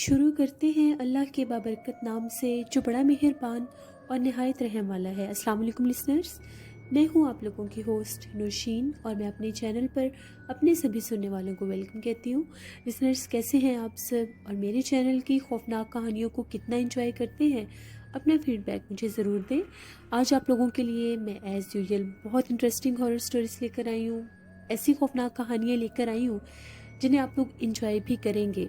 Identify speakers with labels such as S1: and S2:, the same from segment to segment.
S1: شروع کرتے ہیں اللہ کے بابرکت نام سے جو بڑا مہربان اور نہایت رحم والا ہے۔ السلام علیکم لسنرز، میں ہوں آپ لوگوں کی ہوسٹ نورشین، اور میں اپنے چینل پر اپنے سبھی سننے والوں کو ویلکم کہتی ہوں۔ لسنرز، کیسے ہیں آپ سب، اور میرے چینل کی خوفناک کہانیوں کو کتنا انجوائے کرتے ہیں؟ اپنا فیڈ بیک مجھے ضرور دیں۔ آج آپ لوگوں کے لیے میں ایز یوزول بہت انٹرسٹنگ ہارر سٹوریز لے کر آئی ہوں، ایسی خوفناک کہانیاں لے کر آئی ہوں جنہیں آپ لوگ انجوائے بھی کریں گے۔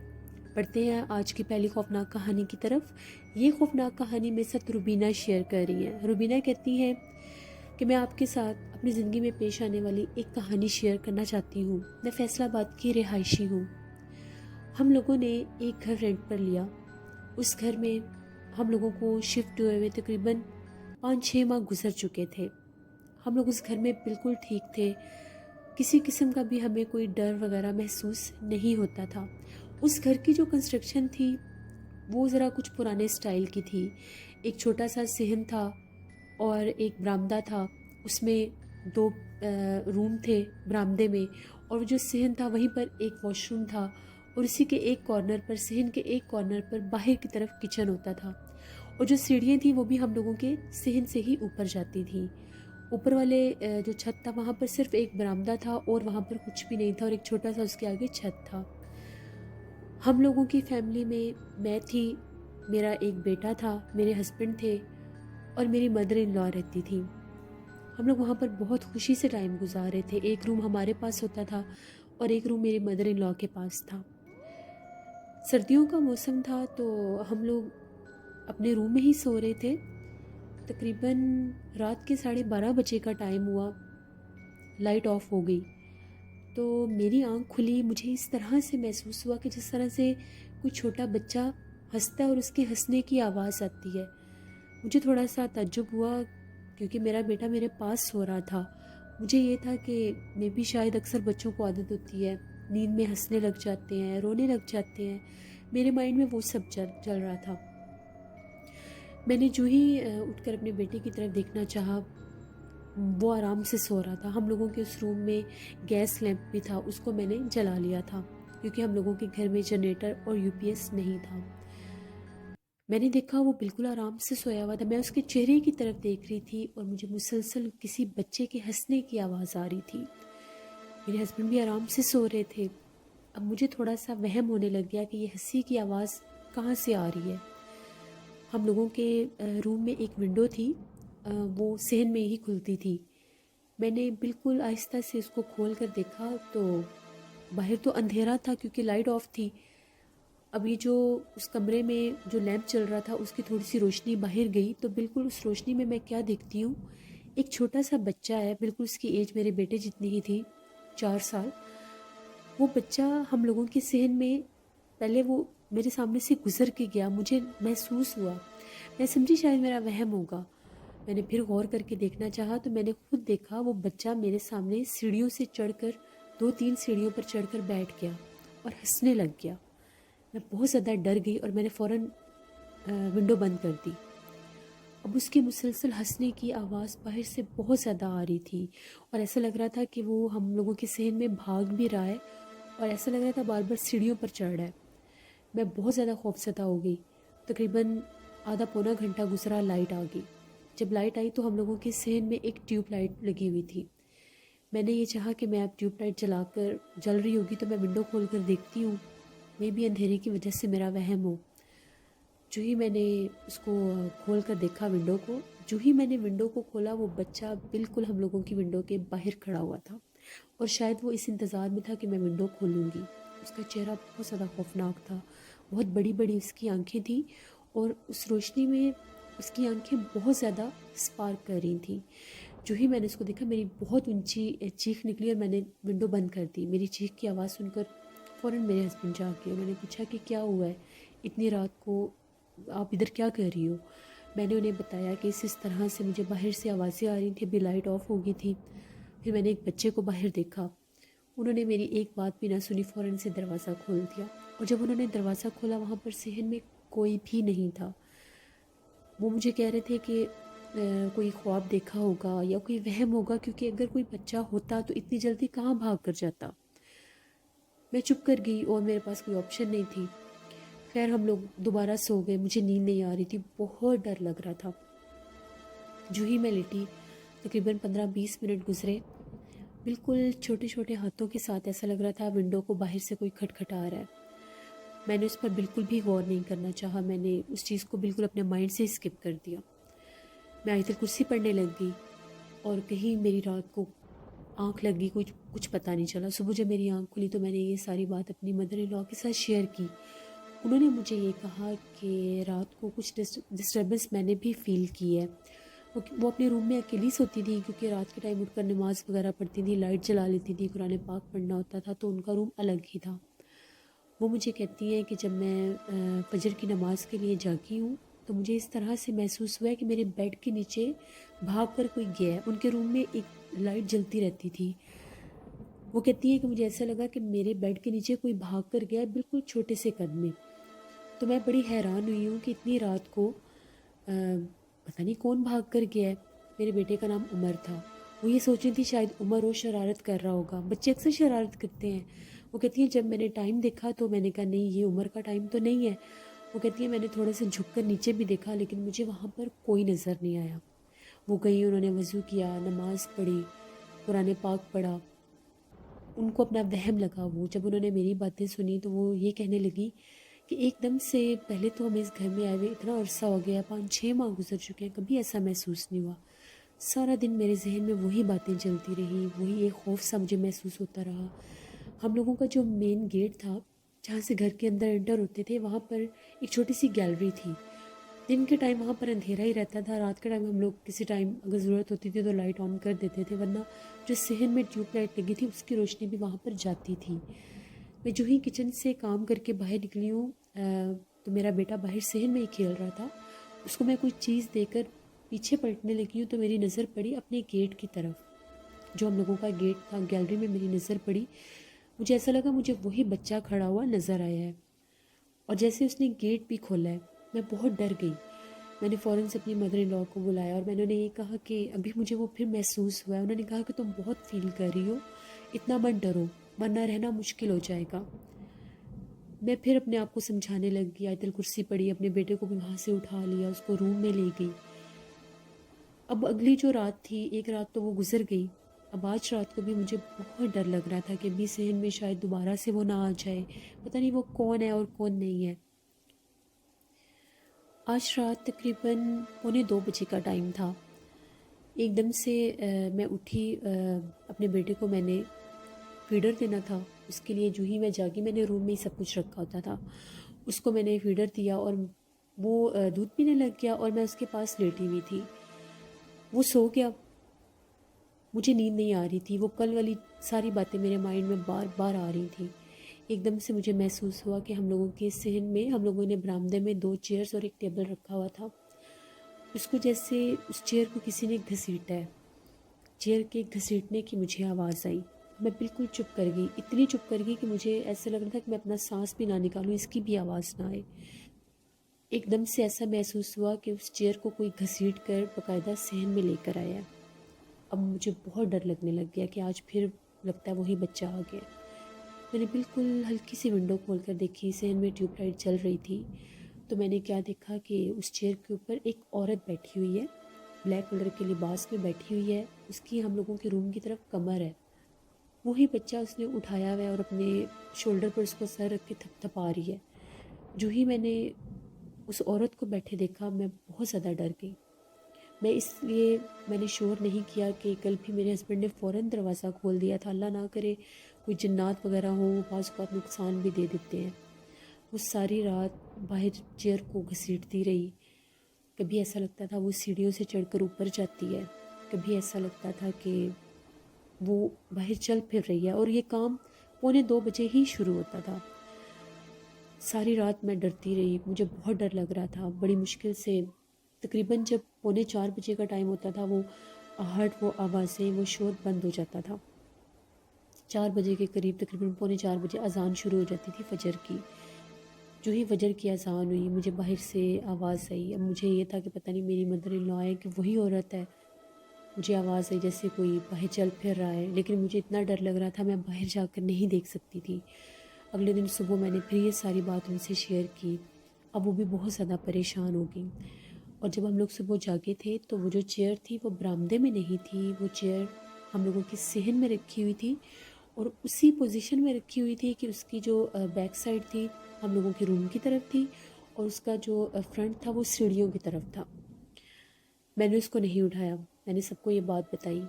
S1: پڑھتے ہیں آج کی پہلی خوفناک کہانی کی طرف۔ یہ خوفناک کہانی میرے ساتھ روبینہ شیئر کر رہی ہیں۔ روبینہ کہتی ہے کہ میں آپ کے ساتھ اپنی زندگی میں پیش آنے والی ایک کہانی شیئر کرنا چاہتی ہوں۔ میں فیصل آباد کی رہائشی ہوں۔ ہم لوگوں نے ایک گھر رینٹ پر لیا۔ اس گھر میں ہم لوگوں کو شفٹ ہوئے ہوئے تقریباً 5-6 ماہ گزر چکے تھے۔ ہم لوگ اس گھر میں بالکل ٹھیک تھے، کسی قسم کا بھی ہمیں کوئی ڈر وغیرہ محسوس نہیں ہوتا تھا۔ اس گھر کی جو کنسٹرکشن تھی وہ ذرا کچھ پرانے سٹائل کی تھی۔ ایک چھوٹا سا صحن تھا اور ایک برآمدہ تھا، اس میں 2 روم تھے برآمدے میں، اور جو صحن تھا وہیں پر ایک واش روم تھا، اور اسی کے ایک کارنر پر، صحن کے ایک کارنر پر باہر کی طرف کچن ہوتا تھا، اور جو سیڑھیاں تھیں وہ بھی ہم لوگوں کے صحن سے ہی اوپر جاتی تھیں۔ اوپر والے جو چھت تھا وہاں پر صرف ایک برآمدہ تھا اور وہاں پر کچھ بھی نہیں تھا، اور ایک چھوٹا سا اس کے آگے چھت تھا۔ ہم لوگوں کی فیملی میں میں تھی، میرا ایک بیٹا تھا، میرے ہسبینڈ تھے، اور میری مدر ان لا رہتی تھی۔ ہم لوگ وہاں پر بہت خوشی سے ٹائم گزار رہے تھے۔ ایک روم ہمارے پاس ہوتا تھا اور ایک روم میری مدر ان لا کے پاس تھا۔ سردیوں کا موسم تھا تو ہم لوگ اپنے روم میں ہی سو رہے تھے۔ تقریباً رات کے 12:30 بجے کا ٹائم ہوا، لائٹ آف ہو گئی تو میری آنکھ کھلی۔ مجھے اس طرح سے محسوس ہوا کہ جس طرح سے کوئی چھوٹا بچہ ہنستا ہے اور اس کے ہنسنے کی آواز آتی ہے۔ مجھے تھوڑا سا تعجب ہوا کیونکہ میرا بیٹا میرے پاس سو رہا تھا۔ مجھے یہ تھا کہ میں بھی شاید اکثر بچوں کو عادت ہوتی ہے، نیند میں ہنسنے لگ جاتے ہیں، رونے لگ جاتے ہیں۔ میرے مائنڈ میں وہ سب چل رہا تھا۔ میں نے جو ہی اٹھ کر اپنے بیٹے کی طرف دیکھنا چاہا، وہ آرام سے سو رہا تھا۔ ہم لوگوں کے اس روم میں گیس لیمپ بھی تھا، اس کو میں نے جلا لیا تھا کیونکہ ہم لوگوں کے گھر میں جنریٹر اور UPS نہیں تھا۔ میں نے دیکھا وہ بالکل آرام سے سویا ہوا تھا۔ میں اس کے چہرے کی طرف دیکھ رہی تھی اور مجھے مسلسل کسی بچے کے ہنسنے کی آواز آ رہی تھی۔ میرے ہسبینڈ بھی آرام سے سو رہے تھے۔ اب مجھے تھوڑا سا وہم ہونے لگ گیا کہ یہ ہنسی کی آواز کہاں سے آ رہی ہے۔ ہم لوگوں کے روم میں ایک ونڈو تھی، وہ صحن میں ہی کھلتی تھی۔ میں نے بالکل آہستہ سے اس کو کھول کر دیکھا تو باہر تو اندھیرا تھا کیونکہ لائٹ آف تھی۔ ابھی جو اس کمرے میں جو لیمپ چل رہا تھا اس کی تھوڑی سی روشنی باہر گئی تو بالکل اس روشنی میں کیا دیکھتی ہوں، ایک چھوٹا سا بچہ ہے، بالکل اس کی ایج میرے بیٹے جتنی ہی تھی، 4 سال۔ وہ بچہ ہم لوگوں کے صحن میں، پہلے وہ میرے سامنے سے گزر کے گیا، مجھے محسوس ہوا، میں سمجھی شاید میرا وہم ہوگا۔ میں نے پھر غور کر کے دیکھنا چاہا تو میں نے خود دیکھا وہ بچہ میرے سامنے سیڑھیوں سے چڑھ کر 2-3 سیڑھیوں پر چڑھ کر بیٹھ گیا اور ہنسنے لگ گیا۔ میں بہت زیادہ ڈر گئی اور میں نے فوراً ونڈو بند کر دی۔ اب اس کے مسلسل ہنسنے کی آواز باہر سے بہت زیادہ آ رہی تھی اور ایسا لگ رہا تھا کہ وہ ہم لوگوں کے صحن میں بھاگ بھی رہا ہے اور ایسا لگ رہا تھا بار بار سیڑھیوں پر چڑھ رہا ہے۔ میں بہت زیادہ خوفزدہ ہو گئی۔ تقریباً آدھا پونا گھنٹہ گزرا، لائٹ آ گئی۔ جب لائٹ آئی تو ہم لوگوں کے صحن میں ایک ٹیوب لائٹ لگی ہوئی تھی۔ میں نے یہ چاہا کہ میں اب ٹیوب لائٹ جل رہی ہوگی تو میں ونڈو کھول کر دیکھتی ہوں، میں بھی اندھیرے کی وجہ سے میرا وہم ہو۔ جو ہی میں نے اس کو کھول کر دیکھا ونڈو کو، جو ہی میں نے ونڈو کو کھولا وہ بچہ بالکل ہم لوگوں کی ونڈو کے باہر کھڑا ہوا تھا، اور شاید وہ اس انتظار میں تھا کہ میں ونڈو کھولوں گی۔ اس کا چہرہ بہت زیادہ خوفناک تھا، بہت بڑی بڑی اس کی آنکھیں تھیں اور اس روشنی میں اس کی آنکھیں بہت زیادہ اسپارک کر رہی تھیں۔ جو ہی میں نے اس کو دیکھا میری بہت اونچی چیخ نکلی اور میں نے ونڈو بند کر دی۔ میری چیخ کی آواز سن کر فوراً میرے ہسبینڈ جاگ گئے۔ میں نے پوچھا کہ کیا ہوا ہے، اتنی رات کو آپ ادھر کیا کر رہی ہو؟ میں نے انہیں بتایا کہ اس طرح سے مجھے باہر سے آوازیں آ رہی تھیں، ابھی لائٹ آف ہو گئی تھی۔ پھر میں نے ایک بچے کو باہر دیکھا، انہوں نے میری ایک بات بھی نہ سنی، فوراً سے دروازہ کھول دیا، اور جب انہوں نے دروازہ کھولا وہاں پر صحن میں کوئی بھی نہیں تھا۔ وہ مجھے کہہ رہے تھے کہ کوئی خواب دیکھا ہوگا یا کوئی وہم ہوگا، کیونکہ اگر کوئی بچہ ہوتا تو اتنی جلدی کہاں بھاگ کر جاتا۔ میں چپ کر گئی اور میرے پاس کوئی آپشن نہیں تھی۔ خیر ہم لوگ دوبارہ سو گئے، مجھے نیند نہیں آ رہی تھی، بہت ڈر لگ رہا تھا۔ جو ہی میں لیٹی تقریباً 15-20 منٹ گزرے، بالکل چھوٹے چھوٹے ہاتھوں کے ساتھ ایسا لگ رہا تھا ونڈو کو باہر سے کوئی کھٹکھٹا رہا ہے۔ میں نے اس پر بالکل بھی غور نہیں کرنا چاہا، میں نے اس چیز کو بالکل اپنے مائنڈ سے اسکپ کر دیا۔ میں آیت الکرسی پڑھنے لگ گئی اور کہیں میری رات کو آنکھ لگ گئی، کچھ پتہ نہیں چلا۔ صبح جب میری آنکھ کھلی تو میں نے یہ ساری بات اپنی مدر ان لا کے ساتھ شیئر کی۔ انہوں نے مجھے یہ کہا کہ رات کو کچھ ڈسٹربنس میں نے بھی فیل کی ہے۔ وہ اپنے روم میں اکیلی سوتی تھی، کیونکہ رات کے ٹائم اٹھ کر نماز وغیرہ پڑھتی تھی، لائٹ جلا لیتی تھی، قرآن پاک پڑھنا ہوتا تھا، تو ان کا روم الگ ہی تھا۔ وہ مجھے کہتی ہیں کہ جب میں فجر کی نماز کے لیے جاگی ہوں تو مجھے اس طرح سے محسوس ہوا ہے کہ میرے بیڈ کے نیچے بھاگ کر کوئی گیا ہے۔ ان کے روم میں ایک لائٹ جلتی رہتی تھی۔ وہ کہتی ہیں کہ مجھے ایسا لگا کہ میرے بیڈ کے نیچے کوئی بھاگ کر گیا ہے، بالکل چھوٹے سے قد میں۔ تو میں بڑی حیران ہوئی ہوں کہ اتنی رات کو پتہ نہیں کون بھاگ کر گیا ہے۔ میرے بیٹے کا نام عمر تھا۔ وہ یہ سوچ رہی تھی شاید عمر وہ شرارت کر رہا ہوگا، بچے اکثر شرارت کرتے ہیں۔ وہ کہتی ہیں جب میں نے ٹائم دیکھا تو میں نے کہا نہیں، یہ عمر کا ٹائم تو نہیں ہے۔ وہ کہتی ہیں میں نے تھوڑا سا جھک کر نیچے بھی دیکھا لیکن مجھے وہاں پر کوئی نظر نہیں آیا۔ وہ گئی، انہوں نے وضو کیا، نماز پڑھی، قرآن پاک پڑھا۔ ان کو اپنا وہم لگا۔ وہ جب انہوں نے میری باتیں سنی تو وہ یہ کہنے لگی کہ ایک دم سے پہلے تو ہمیں اس گھر میں آئے ہوئے اتنا عرصہ ہو گیا، 5-6 ماہ گزر چکے ہیں، کبھی ایسا محسوس نہیں ہوا۔ سارا دن میرے ذہن میں وہی باتیں چلتی رہی، وہی ایک خوف سا مجھے محسوس ہوتا رہا۔ ہم لوگوں کا جو مین گیٹ تھا جہاں سے گھر کے اندر انٹر ہوتے تھے، وہاں پر ایک چھوٹی سی گیلری تھی۔ دن کے ٹائم وہاں پر اندھیرا ہی رہتا تھا، رات کے ٹائم ہم لوگ کسی ٹائم اگر ضرورت ہوتی تھی تو لائٹ آن کر دیتے تھے، ورنہ جو صحن میں ٹیوب لائٹ لگی تھی اس کی روشنی بھی وہاں پر جاتی تھی۔ میں جو ہی کچن سے کام کر کے باہر نکلی ہوں تو میرا بیٹا باہر صحن میں ہی کھیل رہا تھا۔ اس کو میں کوئی چیز دے کر پیچھے پلٹنے لگی ہوں تو میری نظر پڑی اپنے گیٹ کی طرف، جو ہم لوگوں کا گیٹ تھا گیلری میں۔ میری نظر پڑی، مجھے ایسا لگا مجھے وہی بچہ کھڑا ہوا نظر آیا ہے، اور جیسے اس نے گیٹ بھی کھولا ہے میں بہت ڈر گئی۔ میں نے فوراً سے اپنی مدر ان لا کو بلایا اور میں نے یہ کہا کہ ابھی مجھے وہ پھر محسوس ہوا ہے۔ انہوں نے کہا کہ تم بہت فیل کر رہی ہو، اتنا مت ڈرو ورنہ رہنا مشکل ہو جائے گا۔ میں پھر اپنے آپ کو سمجھانے لگ گئی، آیت الکرسی پڑھی، اپنے بیٹے کو بھی وہاں سے اٹھا لیا، اس کو روم میں لے گئی۔ اب اگلی جو رات تھی، ایک رات تو وہ گزر گئی، اب آج رات کو بھی مجھے بہت ڈر لگ رہا تھا کہ ابھی صحن میں شاید دوبارہ سے وہ نہ آ جائے، پتہ نہیں وہ کون ہے اور کون نہیں ہے۔ آج رات تقریباً 1:45 بجے کا ٹائم تھا۔ ایک دم سے میں اٹھی، اپنے بیٹے کو میں نے فیڈر دینا تھا، اس کے لیے جو ہی میں جاگی، میں نے روم میں ہی سب کچھ رکھا ہوتا تھا، اس کو میں نے فیڈر دیا اور وہ دودھ پینے لگ گیا اور میں اس کے پاس لیٹی ہوئی تھی۔ وہ سو گیا، مجھے نیند نہیں آ رہی تھی، وہ کل والی ساری باتیں میرے مائنڈ میں بار بار آ رہی تھیں۔ ایک دم سے مجھے محسوس ہوا کہ ہم لوگوں کے صحن میں ہم لوگوں نے برآمدے میں 2 چیئرز اور ایک ٹیبل رکھا ہوا تھا، اس کو جیسے اس چیئر کو کسی نے گھسیٹا ہے، چیئر کے گھسیٹنے کی مجھے آواز آئی۔ میں بالکل چپ کر گئی، اتنی چپ کر گئی کہ مجھے ایسا لگ رہا تھا کہ میں اپنا سانس بھی نہ نکالوں، اس کی بھی آواز نہ آئے۔ ایک دم سے ایسا محسوس ہوا کہ اس چیئر کو کوئی گھسیٹ کر باقاعدہ صحن میں لے کر آیا ہے۔ اب مجھے بہت ڈر لگنے لگ گیا کہ آج پھر لگتا ہے وہی بچہ آ گیا۔ میں نے بالکل ہلکی سی ونڈو کھول کر دیکھی، صحن میں ٹیوب لائٹ جل رہی تھی، تو میں نے کیا دیکھا کہ اس چیئر کے اوپر ایک عورت بیٹھی ہوئی ہے، بلیک کلر کے لباس میں بیٹھی ہوئی ہے، اس کی ہم لوگوں کے روم کی طرف کمر ہے۔ وہی بچہ اس نے اٹھایا ہوا ہے اور اپنے شولڈر پر اس کو سر رکھ کے تھپ تھپا رہی ہے۔ جو ہی میں نے اس عورت کو بیٹھے دیکھا میں بہت زیادہ ڈر گئی۔ میں نے شور نہیں کیا کہ کل بھی میرے ہسبینڈ نے فوراً دروازہ کھول دیا تھا، اللہ نہ کرے کوئی جنات وغیرہ ہوں، بعض اوقات نقصان بھی دے دیتے ہیں۔ وہ ساری رات باہر چیئر کو گھسیٹتی رہی، کبھی ایسا لگتا تھا وہ سیڑھیوں سے چڑھ کر اوپر جاتی ہے، کبھی ایسا لگتا تھا کہ وہ باہر چل پھر رہی ہے، اور یہ کام 1:45 بجے ہی شروع ہوتا تھا۔ ساری رات میں ڈرتی رہی، مجھے بہت ڈر لگ رہا تھا، بڑی مشکل سے تقریباً جب 3:45 بجے کا ٹائم ہوتا تھا وہ آہٹ، وہ آوازیں، وہ شور بند ہو جاتا تھا۔ 4 بجے کے قریب تقریباً 3:45 بجے اذان شروع ہو جاتی تھی فجر کی۔ جو ہی فجر کی اذان ہوئی مجھے باہر سے آواز آئی۔ اب مجھے یہ تھا کہ پتہ نہیں میری مدر ان لا ہے کہ وہی عورت ہے۔ مجھے آواز آئی جیسے کوئی باہر چل پھر رہا ہے، لیکن مجھے اتنا ڈر لگ رہا تھا میں باہر جا کر نہیں دیکھ سکتی تھی۔ اگلے دن صبح میں نے پھر یہ ساری بات ان سے شیئر کی. اب وہ بھی بہت زیادہ پریشان ہو گئی. اور جب ہم لوگ صبح جاگے تھے تو وہ جو چیئر تھی وہ برآمدے میں نہیں تھی، وہ چیئر ہم لوگوں کی صحن میں رکھی ہوئی تھی اور اسی پوزیشن میں رکھی ہوئی تھی کہ اس کی جو بیک سائڈ تھی ہم لوگوں کے روم کی طرف تھی اور اس کا جو فرنٹ تھا وہ سیڑھیوں کی طرف تھا. میں نے اس کو نہیں اٹھایا. میں نے سب کو یہ بات بتائی.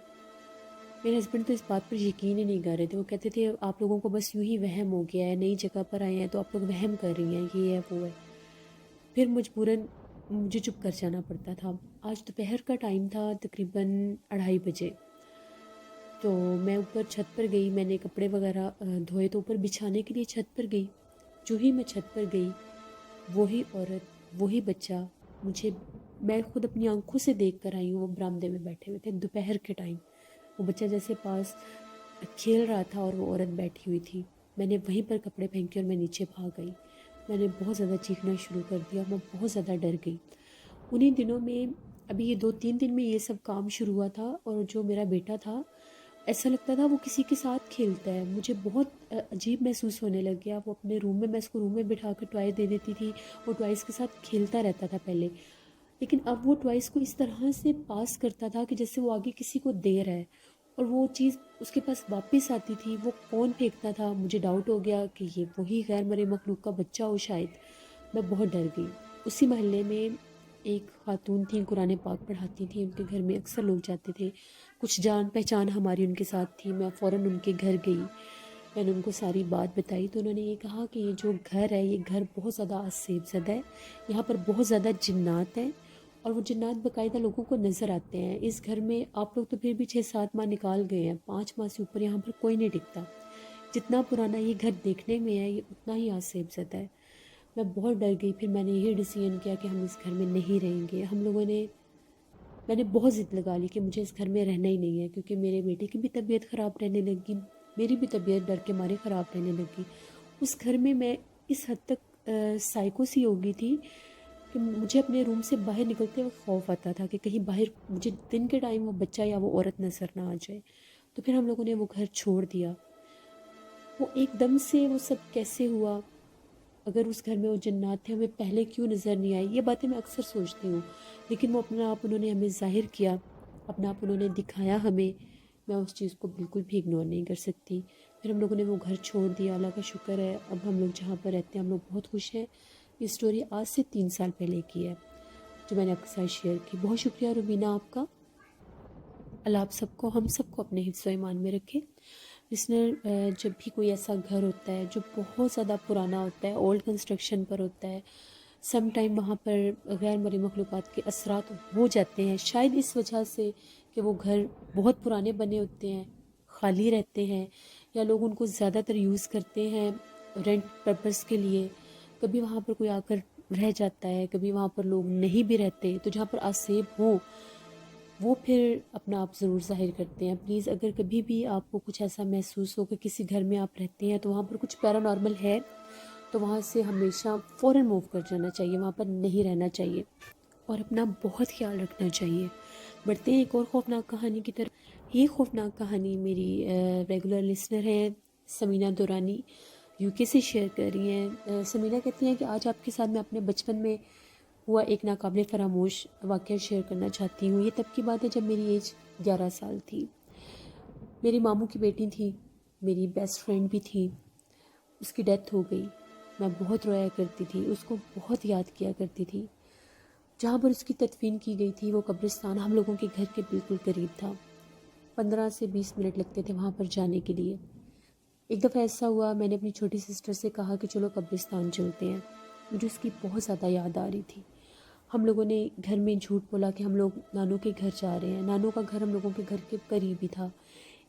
S1: میرے ہسبینڈ تو اس بات پر یقین ہی نہیں کر رہے تھے. وہ کہتے تھے آپ لوگوں کو بس یوں ہی وہم ہو گیا ہے، نئی جگہ پر آئے ہیں تو آپ لوگ وہم کر رہی ہیں، یہ ہے وہ ہے. پھر مجبوراً مجھے چپ کر جانا پڑتا تھا. آج دوپہر کا ٹائم تھا، تقریباً 2:30 بجے. تو میں اوپر چھت پر گئی، میں نے کپڑے وغیرہ دھوئے تو اوپر بچھانے کے لیے چھت پر گئی. جو ہی میں چھت پر گئی وہی عورت وہی بچہ میں خود اپنی آنکھوں سے دیکھ کر آئی ہوں. وہ برآمدے میں بیٹھے ہوئے تھے دوپہر کے ٹائم. وہ بچہ جیسے پاس کھیل رہا تھا اور وہ عورت بیٹھی ہوئی تھی. میں نے وہیں پر کپڑے پھینکے اور میں نیچے بھاگ گئی. میں نے بہت زیادہ چیخنا شروع کر دیا. میں بہت زیادہ ڈر گئی. انہی دنوں میں ابھی یہ 2-3 دن میں یہ سب کام شروع ہوا تھا اور جو میرا بیٹا تھا ایسا لگتا تھا وہ کسی کے ساتھ کھیلتا ہے. مجھے بہت عجیب محسوس ہونے لگ گیا. وہ اپنے روم میں اس کو روم میں بٹھا کر ٹوائز دے دیتی تھی. وہ ٹوائز کے ساتھ کھیلتا رہتا تھا پہلے، لیکن اب وہ ٹوائز کو اس طرح سے پاس کرتا تھا کہ جیسے وہ آگے کسی کو دے رہا ہے اور وہ چیز اس کے پاس واپس آتی تھی. وہ کون پھینکتا تھا؟ مجھے ڈاؤٹ ہو گیا کہ یہ وہی غیر مرئی مخلوق کا بچہ ہو شاید. میں بہت ڈر گئی. اسی محلے میں ایک خاتون تھیں، قرآن پاک پڑھاتی تھیں. ان کے گھر میں اکثر لوگ جاتے تھے. کچھ جان پہچان ہماری ان کے ساتھ تھی. میں فوراً ان کے گھر گئی. میں نے ان کو ساری بات بتائی تو انہوں نے یہ کہا کہ یہ جو گھر ہے یہ گھر بہت زیادہ آسیب زدہ ہے. یہاں پر بہت زیادہ جنات ہیں اور وہ جنات باقاعدہ لوگوں کو نظر آتے ہیں. اس گھر میں آپ لوگ تو پھر بھی 6-7 ماہ نکال گئے ہیں، 5 ماہ سے اوپر یہاں پر کوئی نہیں ٹکتا. جتنا پرانا یہ گھر دیکھنے میں ہے یہ اتنا ہی آسیب زدہ ہے. میں بہت ڈر گئی. پھر میں نے یہ ڈیسیژن کیا کہ ہم اس گھر میں نہیں رہیں گے. میں نے بہت ضد لگا لی کہ مجھے اس گھر میں رہنا ہی نہیں ہے، کیونکہ میرے بیٹے کی بھی طبیعت خراب رہنے لگی، میری بھی طبیعت ڈر کے مارے خراب رہنے لگی. اس گھر میں اس حد تک سائیکو سی ہو گئی تھی کہ مجھے اپنے روم سے باہر نکلتے وقت خوف آتا تھا کہ کہیں باہر مجھے دن کے ٹائم وہ بچہ یا وہ عورت نظر نہ آ جائے. تو پھر ہم لوگوں نے وہ گھر چھوڑ دیا. وہ ایک دم سے وہ سب کیسے ہوا؟ اگر اس گھر میں وہ جنات تھے ہمیں پہلے کیوں نظر نہیں آئی؟ یہ باتیں میں اکثر سوچتی ہوں. لیکن وہ اپنا آپ انہوں نے ہمیں ظاہر کیا، اپنا آپ انہوں نے دکھایا ہمیں. میں اس چیز کو بالکل بھی اگنور نہیں کر سکتی. پھر ہم لوگوں نے وہ گھر چھوڑ دیا. اللہ کا شکر ہے اب ہم لوگ جہاں پر رہتے ہیں ہم لوگ بہت خوش ہیں. یہ سٹوری آج سے 3 سال پہلے کی ہے جو میں نے آپ کے ساتھ شیئر کی. بہت شکریہ روبینہ آپ کا. اللہ آپ سب کو، ہم سب کو اپنے حفظ و ایمان میں رکھے. لسنر، جب بھی کوئی ایسا گھر ہوتا ہے جو بہت زیادہ پرانا ہوتا ہے، اولڈ کنسٹرکشن پر ہوتا ہے، سم ٹائم وہاں پر غیر مرئی مخلوقات کے اثرات ہو جاتے ہیں. شاید اس وجہ سے کہ وہ گھر بہت پرانے بنے ہوتے ہیں، خالی رہتے ہیں، یا لوگ ان کو زیادہ تر یوز کرتے ہیں رینٹ پرپز کے لیے. کبھی وہاں پر کوئی آ کر رہ جاتا ہے، کبھی وہاں پر لوگ نہیں بھی رہتے. تو جہاں پر آسیب ہوں وہ پھر اپنا آپ ضرور ظاہر کرتے ہیں. پلیز اگر کبھی بھی آپ کو کچھ ایسا محسوس ہو کہ کسی گھر میں آپ رہتے ہیں تو وہاں پر کچھ پیرانارمل ہے تو وہاں سے ہمیشہ فوراً موو کر جانا چاہیے. وہاں پر نہیں رہنا چاہیے اور اپنا بہت خیال رکھنا چاہیے. بڑھتے ہیں ایک اور خوفناک کہانی کی طرف. یہ خوفناک کہانی میری ریگولر لسنر ہیں سمینہ دورانی UK سے شیئر کر رہی ہیں. سمینہ کہتی ہیں کہ آج آپ کے ساتھ میں اپنے بچپن میں ہوا ایک ناقابل فراموش واقعہ شیئر کرنا چاہتی ہوں. یہ تب کی بات ہے جب میری ایج 11 سال تھی. میری ماموں کی بیٹی تھی، میری بیسٹ فرینڈ بھی تھی. اس کی ڈیتھ ہو گئی. میں بہت رویا کرتی تھی، اس کو بہت یاد کیا کرتی تھی. جہاں پر اس کی تدفین کی گئی تھی وہ قبرستان ہم لوگوں کے گھر کے بالکل قریب تھا. 15 سے 20 منٹ لگتے تھے وہاں پر جانے کے لیے. ایک دفعہ ایسا ہوا میں نے اپنی چھوٹی سسٹر سے کہا کہ چلو قبرستان چلتے ہیں. مجھے اس کی بہت زیادہ یاد آ رہی تھی. ہم لوگوں نے گھر میں جھوٹ بولا کہ ہم لوگ نانو کے گھر جا رہے ہیں. نانو کا گھر ہم لوگوں کے گھر کے قریب ہی تھا،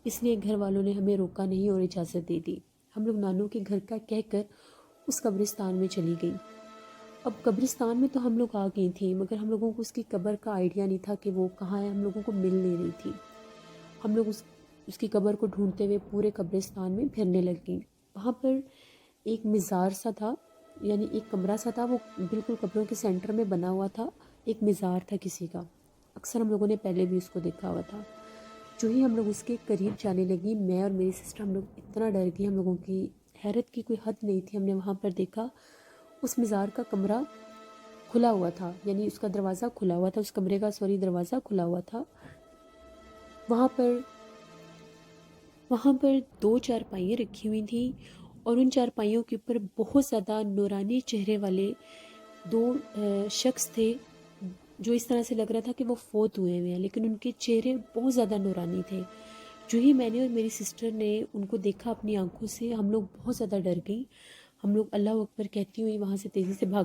S1: اس لیے گھر والوں نے ہمیں روکا نہیں اور اجازت دے دی. ہم لوگ نانو کے گھر کا کہہ کر اس قبرستان میں چلی گئی. اب قبرستان میں تو ہم لوگ آ گئی تھیں مگر ہم لوگوں کو اس کی قبر کا آئیڈیا نہیں تھا کہ وہ کہاں ہے. ہم لوگوں کو مل نہیں رہی تھی. ہم لوگ اس کی قبر کو ڈھونڈتے ہوئے پورے قبرستان میں پھرنے لگ گئیں. وہاں پر ایک مزار سا تھا، یعنی ایک کمرہ سا تھا، وہ بالکل قبروں کے سینٹر میں بنا ہوا تھا. ایک مزار تھا کسی کا. اکثر ہم لوگوں نے پہلے بھی اس کو دیکھا ہوا تھا. جو ہی ہم لوگ اس کے قریب جانے لگی میں اور میری سسٹر ہم لوگ اتنا ڈر گئی. ہم لوگوں کی حیرت کی کوئی حد نہیں تھی. ہم نے وہاں پر دیکھا اس مزار کا کمرہ کھلا ہوا تھا، یعنی اس کا دروازہ کھلا ہوا تھا، اس کمرے کا دروازہ کھلا ہوا تھا. وہاں پر 2 چارپائیاں رکھی ہوئی تھیں اور ان چارپائیوں کے اوپر بہت زیادہ نورانی چہرے والے 2 شخص تھے، جو اس طرح سے لگ رہا تھا کہ وہ فوت ہوئے ہیں، لیکن ان کے چہرے بہت زیادہ نورانی تھے. جو ہی میں نے اور میری سسٹر نے ان کو دیکھا اپنی آنکھوں سے، ہم لوگ بہت زیادہ ڈر گئیں. ہم لوگ اللہ اکبر کہتی ہوئی وہاں سے تیزی سے بھاگ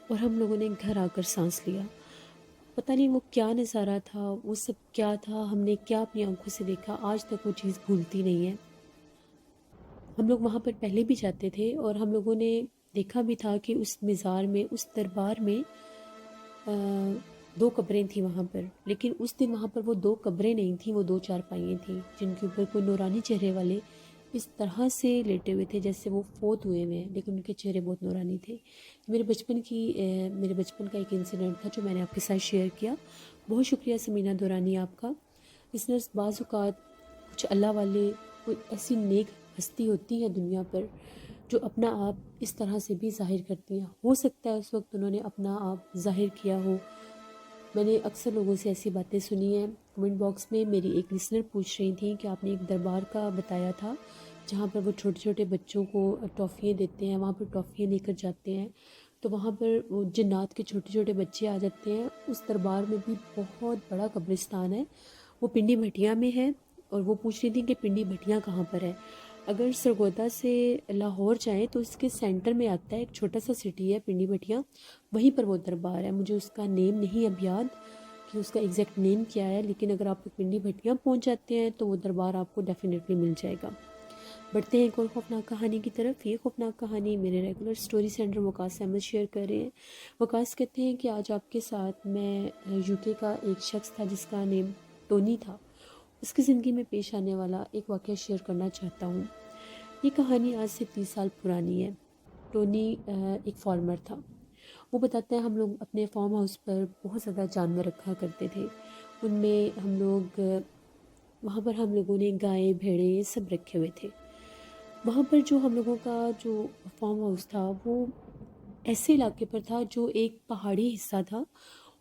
S1: اور ہم لوگوں نے گھر آ کر سانس لیا. پتہ نہیں وہ کیا نظارہ تھا، وہ سب کیا تھا، ہم نے کیا اپنی آنکھوں سے دیکھا، آج تک وہ چیز بھولتی نہیں ہے. ہم لوگ وہاں پر پہلے بھی جاتے تھے اور ہم لوگوں نے دیکھا بھی تھا کہ اس مزار میں، اس دربار میں 2 قبریں تھیں وہاں پر، لیکن اس دن وہاں پر وہ 2 قبریں نہیں تھیں، وہ 2 چارپائیاں تھیں جن کے اوپر کوئی نورانی چہرے والے اس طرح سے لیٹے ہوئے تھے جیسے وہ فوت ہوئے ہیں، لیکن ان کے چہرے بہت نورانی تھے. میرے بچپن کا ایک انسیڈنٹ تھا جو میں نے آپ کے ساتھ شیئر کیا. بہت شکریہ سمینہ دورانی آپ کا. لسنرز، بعض اوقات کچھ اللہ والے، کوئی ایسی نیک ہستی ہوتی ہے دنیا پر جو اپنا آپ اس طرح سے بھی ظاہر کرتی ہیں. ہو سکتا ہے اس وقت انہوں نے اپنا آپ ظاہر کیا ہو. میں نے اکثر لوگوں سے ایسی باتیں سنی ہیں. کمنٹ باکس میں میری ایک لسنر پوچھ رہی تھی کہ آپ نے ایک دربار کا بتایا تھا جہاں پر وہ چھوٹے چھوٹے بچوں کو ٹافیاں دیتے ہیں، وہاں پر ٹافیاں لے کر جاتے ہیں تو وہاں پر وہ جنات کے چھوٹے چھوٹے بچے آ جاتے ہیں. اس دربار میں بھی بہت بڑا قبرستان ہے، وہ پنڈی بھٹیا میں ہے. اور وہ پوچھ رہی تھی کہ پنڈی بھٹیا کہاں پر ہے. اگر سرگودا سے لاہور جائیں تو اس کے سینٹر میں آتا ہے، ایک چھوٹا سا سٹی ہے پنڈی بھٹیا، وہیں پر وہ دربار ہے. مجھے اس کا نیم نہیں اب یاد کہ اس کا ایگزیکٹ نیم کیا ہے، لیکن اگر آپ پنڈی بھٹیا پہنچ جاتے ہیں تو وہ دربار آپ کو ڈیفینیٹلی مل جائے گا. بڑھتے ہیں ایک اور خوفناک کہانی کی طرف. یہ خوفناک کہانی میرے ریگولر سٹوری سینٹر وقاص احمد شیئر کر رہے ہیں. وقاص کہتے ہیں کہ آج آپ کے ساتھ میں UK کا ایک شخص تھا جس کا نیم ٹونی تھا، اس کی زندگی میں پیش آنے والا ایک واقعہ شیئر کرنا چاہتا ہوں. یہ کہانی آج سے 30 سال پرانی ہے. ٹونی ایک فارمر تھا. وہ بتاتا ہے ہم لوگ اپنے فارم ہاؤس پر بہت زیادہ جانور رکھا کرتے تھے. ان میں وہاں پر ہم لوگوں نے گائے، بھیڑے، یہ سب رکھے ہوئے تھے. وہاں پر جو ہم لوگوں کا جو فارم ہاؤس تھا وہ ایسے علاقے پر تھا جو ایک پہاڑی حصہ تھا،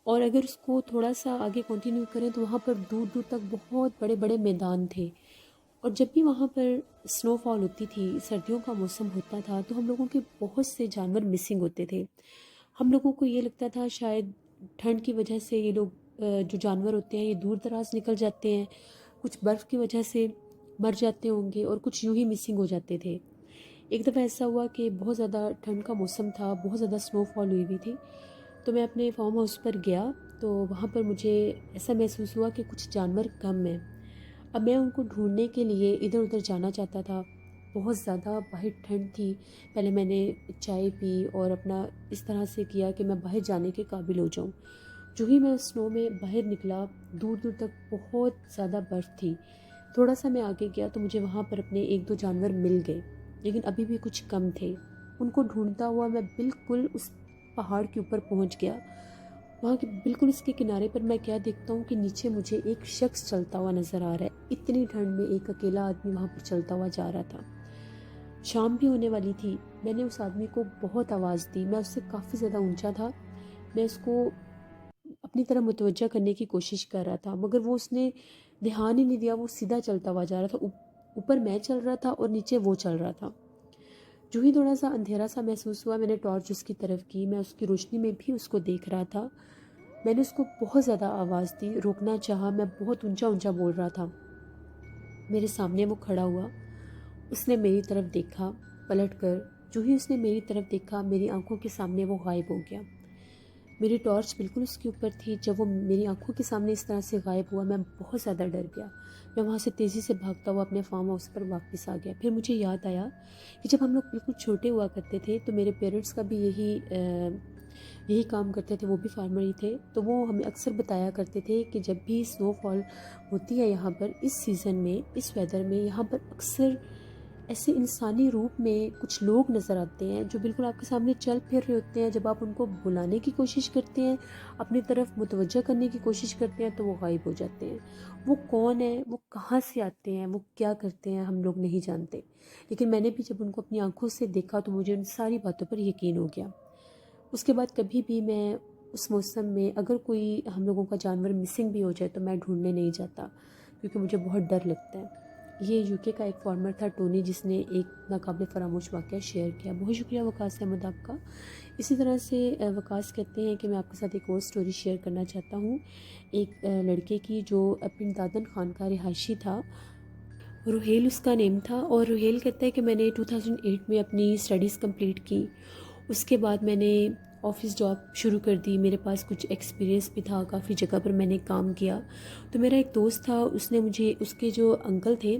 S1: اور اگر اس کو تھوڑا سا آگے کنٹینیو کریں تو وہاں پر دور دور تک بہت بڑے بڑے میدان تھے. اور جب بھی وہاں پر سنو فال ہوتی تھی، سردیوں کا موسم ہوتا تھا، تو ہم لوگوں کے بہت سے جانور مسنگ ہوتے تھے. ہم لوگوں کو یہ لگتا تھا شاید ٹھنڈ کی وجہ سے یہ لوگ جو جانور ہوتے ہیں یہ دور دراز نکل جاتے ہیں، کچھ برف کی وجہ سے مر جاتے ہوں گے اور کچھ یوں ہی مسنگ ہو جاتے تھے. ایک دفعہ ایسا ہوا کہ بہت زیادہ ٹھنڈ کا موسم تھا، بہت زیادہ سنو فال ہوئی تھی، تو میں اپنے فارم ہاؤس پر گیا تو وہاں پر مجھے ایسا محسوس ہوا کہ کچھ جانور کم ہیں. اب میں ان کو ڈھونڈنے کے لیے ادھر ادھر جانا چاہتا تھا. بہت زیادہ باہر ٹھنڈ تھی. پہلے میں نے چائے پی اور اپنا اس طرح سے کیا کہ میں باہر جانے کے قابل ہو جاؤں. جو ہی میں سنو میں باہر نکلا، دور دور تک بہت زیادہ برف تھی. تھوڑا سا میں آگے گیا تو مجھے وہاں پر اپنے 1-2 جانور مل گئے، لیکن ابھی بھی کچھ کم تھے. ان کو ڈھونڈتا ہوا میں بالکل اس پہاڑ کے اوپر پہنچ گیا. وہاں کے بالکل اس کے کنارے پر میں کیا دیکھتا ہوں کہ نیچے مجھے ایک شخص چلتا ہوا نظر آ رہا ہے. اتنی ٹھنڈ میں ایک اکیلا آدمی وہاں پر چلتا ہوا جا رہا تھا. شام بھی ہونے والی تھی. میں نے اس آدمی کو بہت آواز دی. میں اس سے کافی زیادہ اونچا تھا. میں اس کو اپنی طرح متوجہ کرنے کی کوشش کر رہا تھا، مگر وہ اس نے دھیان ہی نہیں دیا. وہ سیدھا چلتا ہوا جا رہا تھا. اوپر میں چل رہا تھا اور نیچے وہ چل رہا تھا. جو ہی تھوڑا سا اندھیرا سا محسوس ہوا، میں نے ٹارچ اس کی طرف کی. میں اس کی روشنی میں بھی اس کو دیکھ رہا تھا. میں نے اس کو بہت زیادہ آواز دی، روکنا چاہا. میں بہت اونچا اونچا بول رہا تھا. میرے سامنے وہ کھڑا ہوا. اس نے میری طرف دیکھا پلٹ کر. جو ہی اس نے میری طرف دیکھا، میری آنکھوں کے سامنے وہ غائب ہو گیا. میری ٹارچ بالکل اس کے اوپر تھی. جب وہ میری آنکھوں کے سامنے اس طرح سے غائب ہوا، میں بہت زیادہ ڈر گیا. میں وہاں سے تیزی سے بھاگتا ہوا اپنے فارم ہاؤس پر واپس آ گیا. پھر مجھے یاد آیا کہ جب ہم لوگ بالکل چھوٹے ہوا کرتے تھے تو میرے پیرنٹس کا بھی یہی کام کرتے تھے. وہ بھی فارمر ہی تھے. تو وہ ہمیں اکثر بتایا کرتے تھے کہ جب بھی سنو فال ہوتی ہے یہاں پر اس سیزن میں، اس ویدر میں، یہاں پر اکثر ایسے انسانی روپ میں کچھ لوگ نظر آتے ہیں جو بالکل آپ کے سامنے چل پھر رہے ہوتے ہیں. جب آپ ان کو بلانے کی کوشش کرتے ہیں، اپنی طرف متوجہ کرنے کی کوشش کرتے ہیں، تو وہ غائب ہو جاتے ہیں. وہ کون ہیں، وہ کہاں سے آتے ہیں، وہ کیا کرتے ہیں، ہم لوگ نہیں جانتے. لیکن میں نے بھی جب ان کو اپنی آنکھوں سے دیکھا تو مجھے ان ساری باتوں پر یقین ہو گیا. اس کے بعد کبھی بھی میں اس موسم میں اگر کوئی ہم لوگوں کا جانور مسنگ بھی ہو جائے تو میں ڈھونڈنے نہیں جاتا، کیونکہ مجھے بہت ڈر لگتا ہے. یہ یو کے کا ایک فارمر تھا ٹونی، جس نے ایک ناقابل فراموش واقعہ شیئر کیا. بہت شکریہ وقاص احمد آپ کا. اسی طرح سے وقاص کہتے ہیں کہ میں آپ کے ساتھ ایک اور سٹوری شیئر کرنا چاہتا ہوں، ایک لڑکے کی جو اپن دادن خان کا رہائشی تھا. روہیل اس کا نیم تھا، اور روہیل کہتا ہے کہ میں نے 2008 میں اپنی اسٹڈیز کمپلیٹ کی. اس کے بعد میں نے آفس جاب شروع کر دی. میرے پاس کچھ ایکسپیرینس بھی تھا، کافی جگہ پر میں نے کام کیا. تو میرا ایک دوست تھا، اس نے مجھے، اس کے جو انکل تھے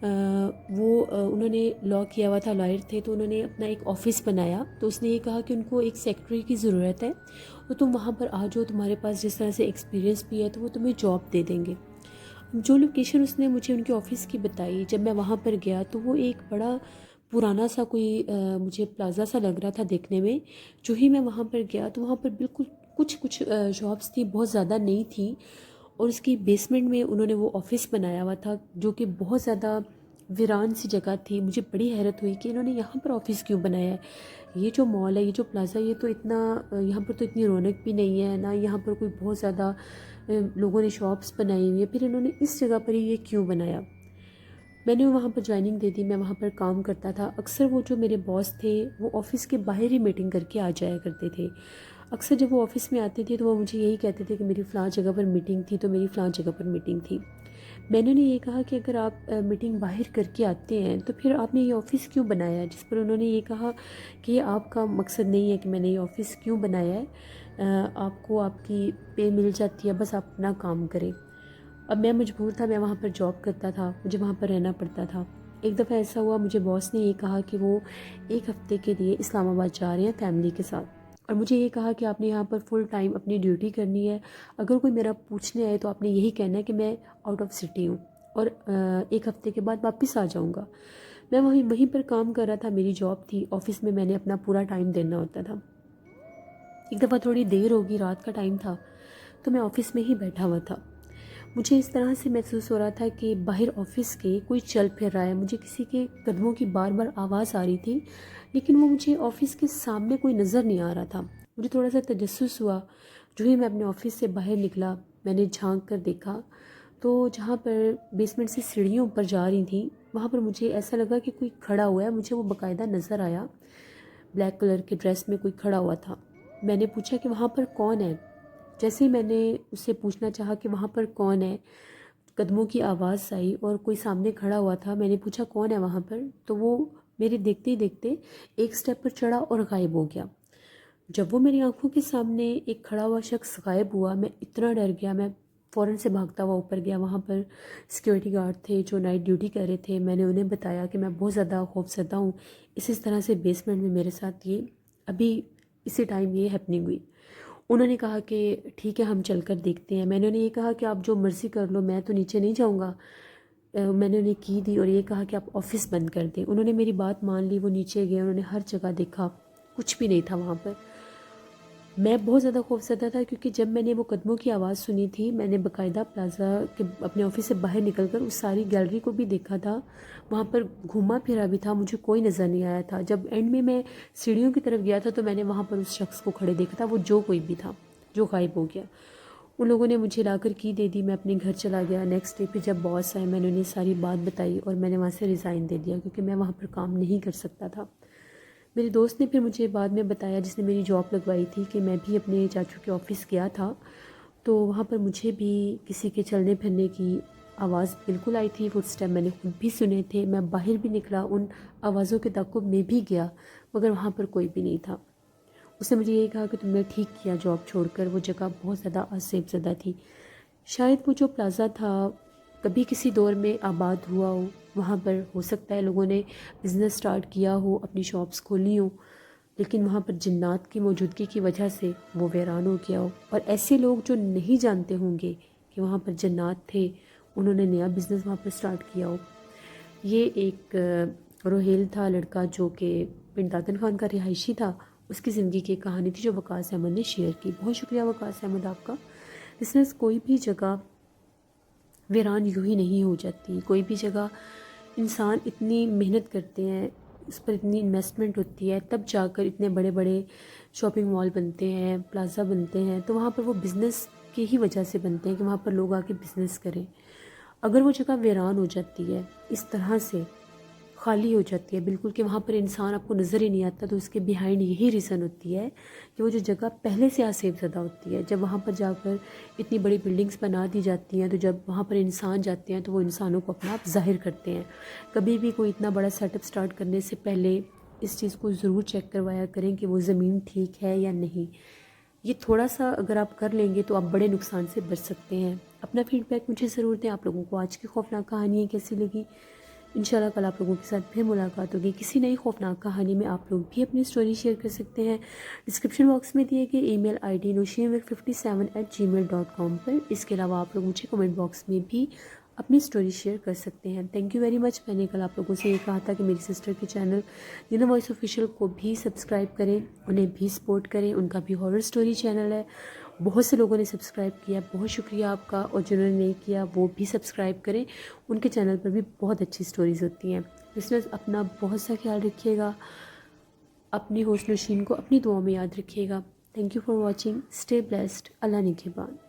S1: انہوں نے لاء کیا ہوا تھا، لائر تھے، تو انہوں نے اپنا ایک آفس بنایا. تو اس نے یہ کہا کہ ان کو ایک سیکرٹری کی ضرورت ہے، تو تم وہاں پر آ جاؤ، تمہارے پاس جس طرح سے ایکسپیرینس بھی ہے تو وہ تمہیں جاب دے دیں گے. جو لوکیشن اس نے مجھے ان کے آفس کی بتائی، جب میں وہاں پر گیا تو وہ ایک بڑا پرانا سا کوئی مجھے پلازا سا لگ رہا تھا دیکھنے میں. جو ہی میں وہاں پر گیا تو وہاں پر بالکل کچھ شاپس تھی، بہت زیادہ نہیں تھی، اور اس کی بیسمنٹ میں انہوں نے وہ آفس بنایا ہوا تھا جو کہ بہت زیادہ ویران سی جگہ تھی. مجھے بڑی حیرت ہوئی کہ انہوں نے یہاں پر آفس کیوں بنایا ہے. یہ جو مال ہے، یہ جو پلازا، یہ تو اتنا، یہاں پر تو اتنی رونق بھی نہیں ہے، نہ یہاں پر کوئی بہت زیادہ لوگوں نے شاپس بنائی ہوئی ہیں، پھر انہوں نے اس جگہ پر ہی یہ کیوں بنایا. میں نے وہاں پر جوائننگ دے دی. میں وہاں پر کام کرتا تھا. اکثر وہ جو میرے باس تھے وہ آفس کے باہر ہی میٹنگ کر کے آ جایا کرتے تھے. اکثر جب وہ آفس میں آتے تھے تو وہ مجھے یہی کہتے تھے کہ میری فلاں جگہ پر میٹنگ تھی، تو میری فلاں جگہ پر میٹنگ تھی. میں نے یہ کہا کہ اگر آپ میٹنگ باہر کر کے آتے ہیں تو پھر آپ نے یہ آفس کیوں بنایا ہے. جس پر انہوں نے یہ کہا کہ یہ آپ کا مقصد نہیں ہے کہ میں نے یہ آفس کیوں بنایا ہے، آپ کو آپ کی پے مل جاتی ہے، بس آپ اپنا کام کریں. اب میں مجبور تھا، میں وہاں پر جاب کرتا تھا، مجھے وہاں پر رہنا پڑتا تھا. ایک دفعہ ایسا ہوا، مجھے باس نے یہ کہا کہ وہ ایک ہفتے کے لیے اسلام آباد جا رہے ہیں فیملی کے ساتھ، اور مجھے یہ کہا کہ آپ نے یہاں پر فل ٹائم اپنی ڈیوٹی کرنی ہے. اگر کوئی میرا پوچھنے آئے تو آپ نے یہی کہنا ہے کہ میں آؤٹ آف سٹی ہوں، اور ایک ہفتے کے بعد واپس آ جاؤں گا. میں وہیں پر کام کر رہا تھا، میری جاب تھی. آفس میں نے اپنا پورا ٹائم دینا ہوتا تھا. ایک دفعہ تھوڑی دیر ہوگی، رات کا ٹائم تھا، تو میں آفس میں ہی بیٹھا ہوا تھا. مجھے اس طرح سے محسوس ہو رہا تھا کہ باہر آفس کے کوئی چل پھر رہا ہے. مجھے کسی کے قدموں کی بار بار آواز آ رہی تھی، لیکن وہ مجھے آفس کے سامنے کوئی نظر نہیں آ رہا تھا. مجھے تھوڑا سا تجسس ہوا. جو ہی میں اپنے آفس سے باہر نکلا، میں نے جھانک کر دیکھا تو جہاں پر بیسمنٹ سے سیڑھیوں اوپر جا رہی تھیں، وہاں پر مجھے ایسا لگا کہ کوئی کھڑا ہوا ہے. مجھے وہ باقاعدہ نظر آیا، بلیک کلر کے ڈریس میں کوئی کھڑا ہوا تھا. میں نے پوچھا کہ وہاں پر کون ہے. جیسے ہی میں نے اس سے پوچھنا چاہا کہ وہاں پر کون ہے، قدموں کی آواز آئی اور کوئی سامنے کھڑا ہوا تھا. میں نے پوچھا کون ہے وہاں پر، تو وہ میرے دیکھتے ہی دیکھتے ایک سٹیپ پر چڑھا اور غائب ہو گیا. جب وہ میری آنکھوں کے سامنے ایک کھڑا ہوا شخص غائب ہوا، میں اتنا ڈر گیا. میں فوراً سے بھاگتا ہوا اوپر گیا. وہاں پر سیکیورٹی گارڈ تھے جو نائٹ ڈیوٹی کر رہے تھے. میں نے انہیں بتایا کہ میں بہت زیادہ خوف زدہ ہوں، اس طرح سے بیسمنٹ میں میرے ساتھ یہ ابھی اسی ٹائم یہ ہیپننگ ہوئی. انہوں نے کہا کہ ٹھیک ہے، ہم چل کر دیکھتے ہیں. میں نے انہیں یہ کہا کہ آپ جو مرضی کر لو، میں تو نیچے نہیں جاؤں گا. میں نے انہیں کی دی اور یہ کہا کہ آپ آفس بند کر دیں. انہوں نے میری بات مان لی. وہ نیچے گئے، انہوں نے ہر جگہ دیکھا، کچھ بھی نہیں تھا وہاں پر. میں بہت زیادہ خوفزدہ تھا، کیونکہ جب میں نے وہ قدموں کی آواز سنی تھی، میں نے باقاعدہ پلازا کے اپنے آفس سے باہر نکل کر اس ساری گیلری کو بھی دیکھا تھا. وہاں پر گھوما پھرا بھی تھا، مجھے کوئی نظر نہیں آیا تھا. جب اینڈ میں سیڑھیوں کی طرف گیا تھا تو میں نے وہاں پر اس شخص کو کھڑے دیکھا تھا، وہ جو کوئی بھی تھا جو غائب ہو گیا. ان لوگوں نے مجھے لا کر کی دے دی. میں اپنے گھر چلا گیا. نیکسٹ ڈے پہ جب باس آئے، میں نے انہیں ساری بات بتائی اور میں نے وہاں سے ریزائن دے دیا، کیونکہ میں وہاں پر کام نہیں کر سکتا تھا. میرے دوست نے پھر مجھے بعد میں بتایا، جس نے میری جاب لگوائی تھی، کہ میں بھی اپنے چاچو کے آفس گیا تھا تو وہاں پر مجھے بھی کسی کے چلنے پھرنے کی آواز بالکل آئی تھی. فٹ اسٹیپ میں نے خود بھی سنے تھے. میں باہر بھی نکلا، ان آوازوں کے تعاقب میں بھی گیا، مگر وہاں پر کوئی بھی نہیں تھا. اس نے مجھے یہ کہا کہ تم نے ٹھیک کیا جاب چھوڑ کر، وہ جگہ بہت زیادہ آسیب زدہ تھی. شاید وہ جو پلازا تھا کبھی کسی دور میں آباد ہوا ہو، وہاں پر ہو سکتا ہے لوگوں نے بزنس سٹارٹ کیا ہو، اپنی شاپس کھولی ہوں، لیکن وہاں پر جنات کی موجودگی کی وجہ سے وہ ویران ہو گیا ہو. اور ایسے لوگ جو نہیں جانتے ہوں گے کہ وہاں پر جنات تھے، انہوں نے نیا بزنس وہاں پر سٹارٹ کیا ہو. یہ ایک روہیل تھا لڑکا جو کہ بن دادن خان کا رہائشی تھا، اس کی زندگی کی ایک کہانی تھی جو وقاص احمد نے شیئر کی. بہت شکریہ وقاص احمد آپ کا. لسنرز، کوئی بھی جگہ ویران یوں ہی نہیں ہو جاتی. کوئی بھی جگہ انسان اتنی محنت کرتے ہیں، اس پر اتنی انویسٹمنٹ ہوتی ہے، تب جا کر اتنے بڑے بڑے شاپنگ مال بنتے ہیں، پلازا بنتے ہیں. تو وہاں پر وہ بزنس کی ہی وجہ سے بنتے ہیں کہ وہاں پر لوگ آ کے بزنس کریں. اگر وہ جگہ ویران ہو جاتی ہے، اس طرح سے خالی ہو جاتی ہے بالکل کہ وہاں پر انسان آپ کو نظر ہی نہیں آتا، تو اس کے بیہائنڈ یہی ریزن ہوتی ہے کہ وہ جو جگہ پہلے سے آسیب زدہ ہوتی ہے. جب وہاں پر جا کر اتنی بڑی بلڈنگز بنا دی جاتی ہیں، تو جب وہاں پر انسان جاتے ہیں تو وہ انسانوں کو اپنا آپ ظاہر کرتے ہیں. کبھی بھی کوئی اتنا بڑا سیٹ اپ سٹارٹ کرنے سے پہلے اس چیز کو ضرور چیک کروایا کریں کہ وہ زمین ٹھیک ہے یا نہیں. یہ تھوڑا سا اگر آپ کر لیں گے تو آپ بڑے نقصان سے بچ سکتے ہیں. اپنا فیڈ بیک مجھے ضرور دیں. آپ لوگوں کو آج کی خوفناک کہانیاں کیسی لگی؟ انشاءاللہ کل آپ لوگوں کے ساتھ پھر ملاقات ہوگی کسی نئی خوفناک کہانی میں. آپ لوگ بھی اپنی سٹوری شیئر کر سکتے ہیں ڈسکرپشن باکس میں دیے گئے ای میل آئی ڈی nosheen57@gmail.com پر. اس کے علاوہ آپ لوگ مجھے کمنٹ باکس میں بھی اپنی سٹوری شیئر کر سکتے ہیں. Thank you very much. میں نے کل آپ لوگوں سے یہ کہا تھا کہ میری سسٹر کے چینل دینا وائس آفیشیل کو بھی سبسکرائب کریں، انہیں بھی سپورٹ کریں. ان کا بھی ہارر سٹوری چینل ہے. بہت سے لوگوں نے سبسکرائب کیا، بہت شکریہ آپ کا. اور جنہوں نے نہیں کیا وہ بھی سبسکرائب کریں، ان کے چینل پر بھی بہت اچھی سٹوریز ہوتی ہیں. لسنرز، اپنا بہت سا خیال رکھیے گا، اپنی ہوسٹ نوشین کو اپنی دعاؤں میں یاد رکھیے گا. Thank you for watching. Stay blessed. اللہ نگہبان.